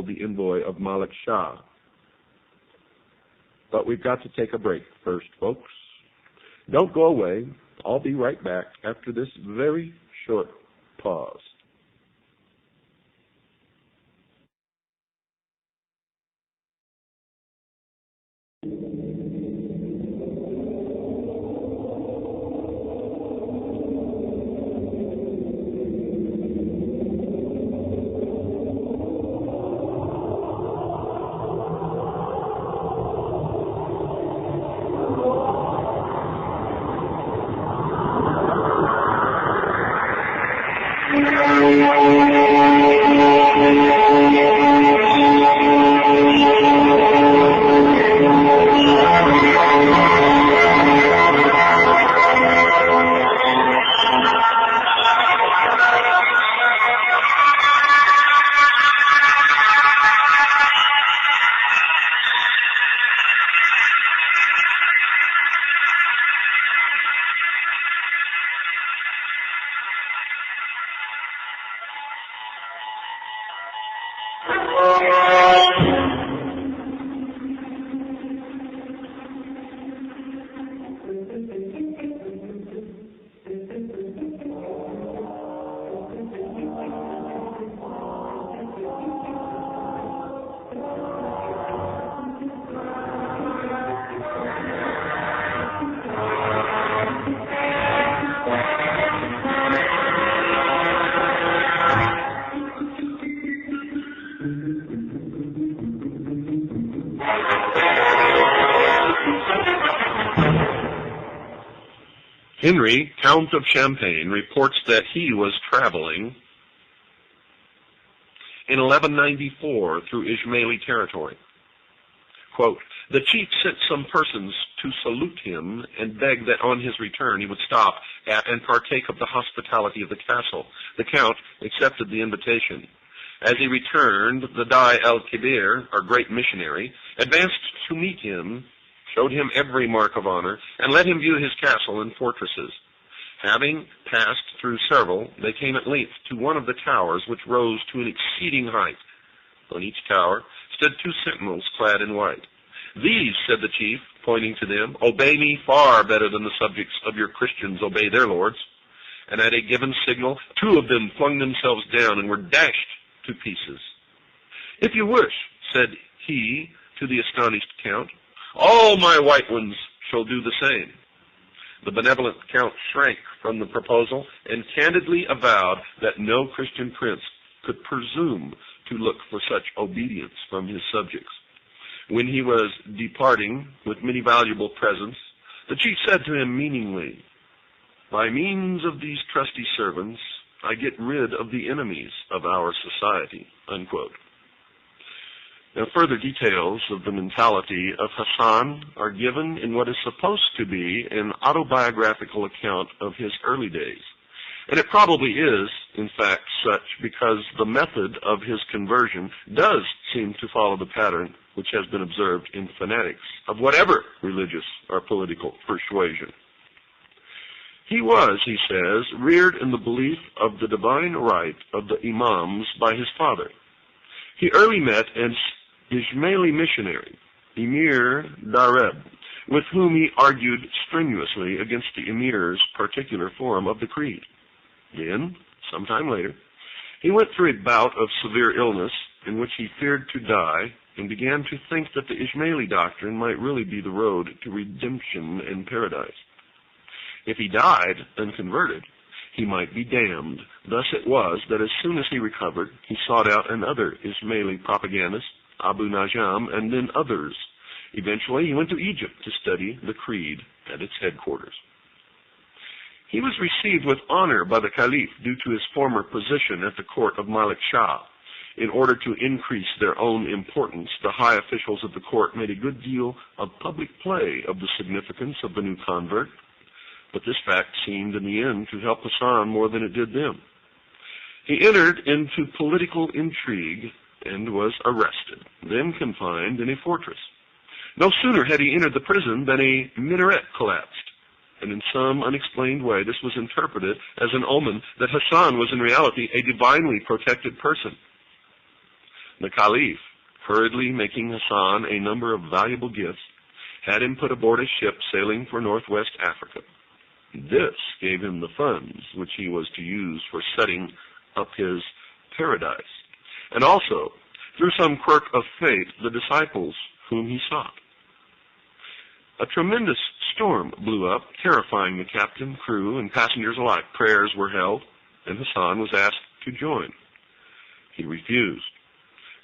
the envoy of Malik Shah. But we've got to take a break first, folks. Don't go away. I'll be right back after this very short pause. Henry, Count of Champagne, reports that he was traveling in 1194 through Ismaili territory. Quote, the chief sent some persons to salute him and beg that on his return he would stop at and partake of the hospitality of the castle. The count accepted the invitation. As he returned, the Dai el-Kibir, or great missionary, advanced to meet him, showed him every mark of honor, and let him view his castle and fortresses. Having passed through several, they came at length to one of the towers, which rose to an exceeding height. On each tower stood two sentinels clad in white. These, said the chief, pointing to them, obey me far better than the subjects of your Christians obey their lords. And at a given signal, two of them flung themselves down and were dashed to pieces. If you wish, said he to the astonished count, all my white ones shall do the same. The benevolent count shrank from the proposal and candidly avowed that no Christian prince could presume to look for such obedience from his subjects. When he was departing with many valuable presents, the chief said to him meaningly, by means of these trusty servants, I get rid of the enemies of our society, unquote. Now, further details of the mentality of Hassan are given in what is supposed to be an autobiographical account of his early days. And it probably is, in fact, such because the method of his conversion does seem to follow the pattern which has been observed in fanatics of whatever religious or political persuasion. He was, he says, reared in the belief of the divine right of the imams by his father. He early met an Ismaili missionary, Emir Dareb, with whom he argued strenuously against the emir's particular form of the creed. Then, sometime later, he went through a bout of severe illness in which he feared to die and began to think that the Ismaili doctrine might really be the road to redemption and paradise. If he died unconverted, he might be damned. Thus it was that as soon as he recovered, he sought out another Ismaili propagandist, Abu Najam, and then others. Eventually, he went to Egypt to study the creed at its headquarters. He was received with honor by the Caliph due to his former position at the court of Malik Shah. In order to increase their own importance, the high officials of the court made a good deal of public play of the significance of the new convert, but this fact seemed in the end to help Hassan more than it did them. He entered into political intrigue and was arrested, then confined in a fortress. No sooner had he entered the prison than a minaret collapsed, and in some unexplained way this was interpreted as an omen that Hassan was in reality a divinely protected person. The Caliph, hurriedly making Hasan a number of valuable gifts, had him put aboard a ship sailing for northwest Africa. This gave him the funds which he was to use for setting up his paradise, and also, through some quirk of fate, the disciples whom he sought. A tremendous storm blew up, terrifying the captain, crew, and passengers alike. Prayers were held, and Hasan was asked to join. He refused.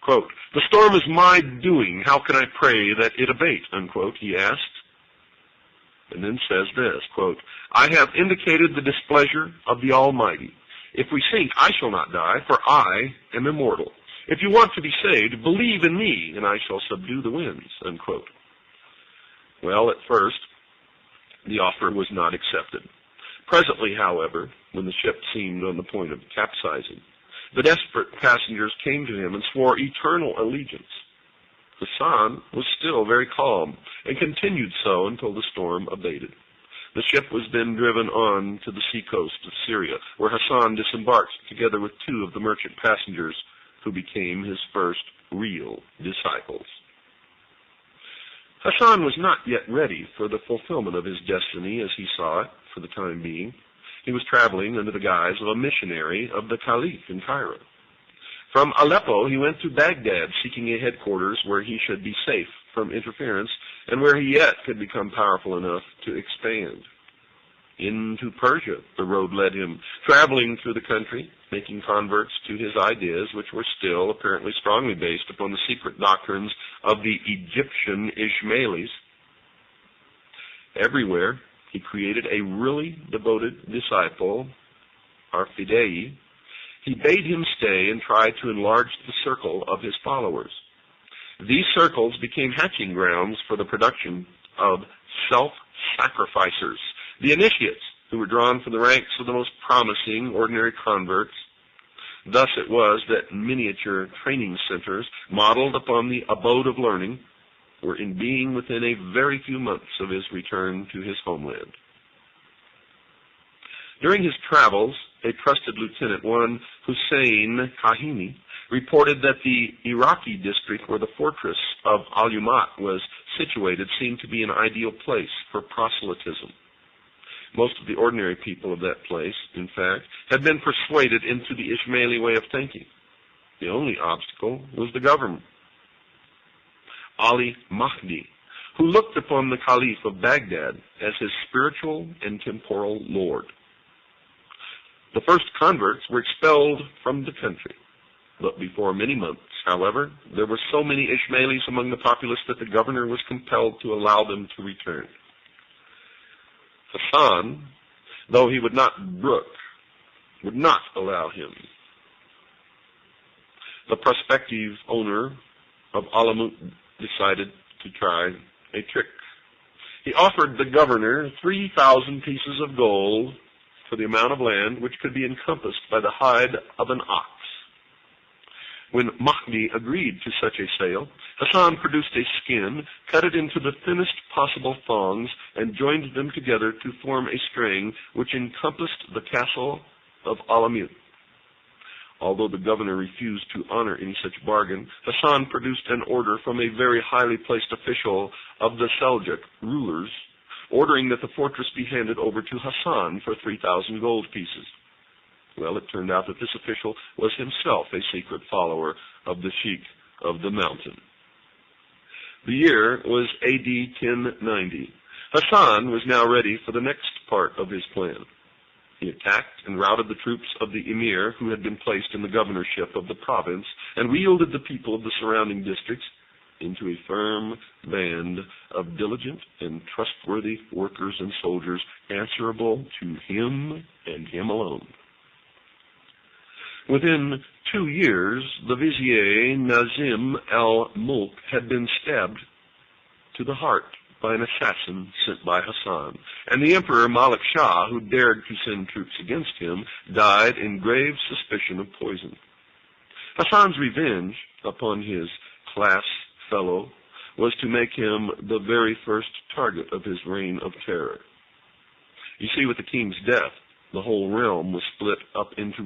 Quote, "The storm is my doing. How can I pray that it abate?" Unquote, he asked. And then says this, quote, "I have indicated the displeasure of the Almighty. If we sink, I shall not die, for I am immortal. If you want to be saved, believe in me, and I shall subdue the winds." Unquote. Well, at first, the offer was not accepted. Presently, however, when the ship seemed on the point of capsizing, the desperate passengers came to him and swore eternal allegiance. Hasan was still very calm and continued so until the storm abated. The ship was then driven on to the seacoast of Syria, where Hasan disembarked together with 2 of the merchant passengers who became his first real disciples. Hasan was not yet ready for the fulfillment of his destiny as he saw it for the time being. He was traveling under the guise of a missionary of the Caliph in Cairo. From Aleppo, he went to Baghdad, seeking a headquarters where he should be safe from interference and where he yet could become powerful enough to expand. Into Persia, the road led him, traveling through the country, making converts to his ideas, which were still apparently strongly based upon the secret doctrines of the Egyptian Ismailis. Everywhere, he created a really devoted disciple, Arfidei. He bade him stay and tried to enlarge the circle of his followers. These circles became hatching grounds for the production of self-sacrificers, the initiates, who were drawn from the ranks of the most promising ordinary converts. Thus it was that miniature training centers, modeled upon the abode of learning, were in being within a very few months of his return to his homeland. During his travels, a trusted lieutenant, one Hussein Kahini, reported that the Iraqi district where the fortress of Al-Umat was situated seemed to be an ideal place for proselytism. Most of the ordinary people of that place, in fact, had been persuaded into the Ismaili way of thinking. The only obstacle was the government. Ali Mahdi, who looked upon the Caliph of Baghdad as his spiritual and temporal lord. The first converts were expelled from the country. But before many months, however, there were so many Ismailis among the populace that the governor was compelled to allow them to return. Hasan, though he would not brook, would not allow him. The prospective owner of Alamut decided to try a trick. He offered the governor 3,000 pieces of gold for the amount of land which could be encompassed by the hide of an ox. When Mahdi agreed to such a sale, Hasan produced a skin, cut it into the thinnest possible thongs, and joined them together to form a string which encompassed the castle of Alamut. Although the governor refused to honor any such bargain, Hasan produced an order from a very highly placed official of the Seljuk rulers, ordering that the fortress be handed over to Hasan for 3,000 gold pieces. Well, it turned out that this official was himself a secret follower of the Sheikh of the mountain. The year was AD 1090. Hasan was now ready for the next part of his plan. He attacked and routed the troops of the emir who had been placed in the governorship of the province and wielded the people of the surrounding districts into a firm band of diligent and trustworthy workers and soldiers answerable to him and him alone. Within 2 years, the vizier Nazim al-Mulk had been stabbed to the heart by an assassin sent by Hasan, and the emperor Malik Shah, who dared to send troops against him, died in grave suspicion of poison. Hasan's revenge upon his class fellow was to make him the very first target of his reign of terror. You see, with the king's death, the whole realm was split up into